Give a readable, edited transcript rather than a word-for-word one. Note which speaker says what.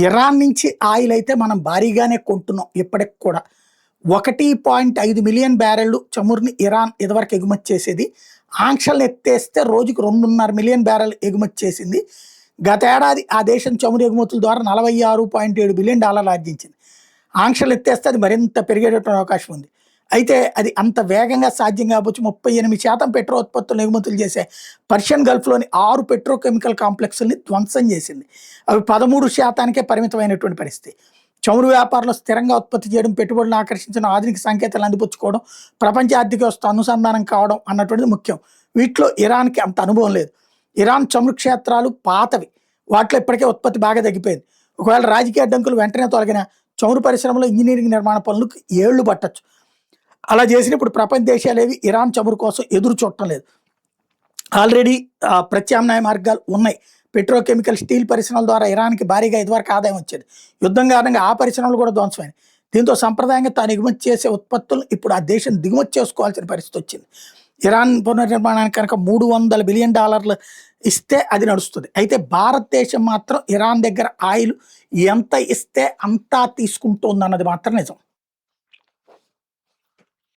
Speaker 1: Iran నుంచి oil అయితే మనం భారీగానే కొంటున్నాం ఇప్పటికి కూడా. 1.5 మిలియన్ బ్యారెళ్లు చమురుని ఇరాన్ ఇదివరకు ఎగుమతి చేసేది. ఆంక్షలు ఎత్తేస్తే రోజుకు 2.5 మిలియన్ బ్యారెల్ ఎగుమతి చేసింది. గతేడాది ఆ దేశం చమురు ఎగుమతుల ద్వారా $46.7 బిలియన్ ఆర్జించింది. ఆంక్షలు ఎత్తేస్తే అది మరింత పెరిగేటటువంటి అవకాశం ఉంది. అయితే అది అంత వేగంగా సాధ్యం కావచ్చు. 38% పెట్రో ఉత్పత్తులను ఎగుమతులు చేసే పర్షియన్ గల్ఫ్లోని 6 పెట్రోకెమికల్ కాంప్లెక్స్ని ధ్వంసం చేసింది. అవి 13%కే పరిమితమైనటువంటి పరిస్థితి. చమురు వ్యాపారంలో స్థిరంగా ఉత్పత్తి చేయడం, పెట్టుబడులను ఆకర్షించిన ఆధునిక సంకేతాలను అందిపుచ్చుకోవడం, ప్రపంచ ఆర్థిక వ్యవస్థ అనుసంధానం కావడం అన్నటువంటిది ముఖ్యం. వీటిలో ఇరాన్కి అంత అనుభవం లేదు. ఇరాన్ చమురు క్షేత్రాలు పాతవి, వాటిలో ఇప్పటికే ఉత్పత్తి బాగా తగ్గిపోయింది. ఒకవేళ రాజకీయ అడ్డంకులు వెంటనే తొలగిన చమురు పరిశ్రమలో ఇంజనీరింగ్ నిర్మాణ పనులకు ఏళ్లు పట్టచ్చు. అలా చేసిన ఇప్పుడు ప్రపంచ దేశాలేవి ఇరాన్ చమురు కోసం ఎదురు చూడటం లేదు. ఆల్రెడీ ప్రత్యామ్నాయ మార్గాలు ఉన్నాయి. పెట్రోకెమికల్, స్టీల్ పరిశ్రమల ద్వారా ఇరాన్కి భారీగా ఇదివరకు ఆదాయం వచ్చేది. యుద్ధం కారణంగా ఆ పరిశ్రమలు కూడా ధ్వంసమైనవి. దీంతో సంప్రదాయంగా తాను ఎగుమతి చేసే ఉత్పత్తులను ఇప్పుడు ఆ దేశం దిగుమతి చేసుకోవాల్సిన పరిస్థితి వచ్చింది. ఇరాన్ పునర్నిర్మాణానికి కనుక $300 బిలియన్ ఇస్తే అది నడుస్తుంది. అయితే భారతదేశం మాత్రం ఇరాన్ దగ్గర ఆయిల్ ఎంత ఇస్తే అంతా తీసుకుంటోందన్నది మాత్రం నిజం.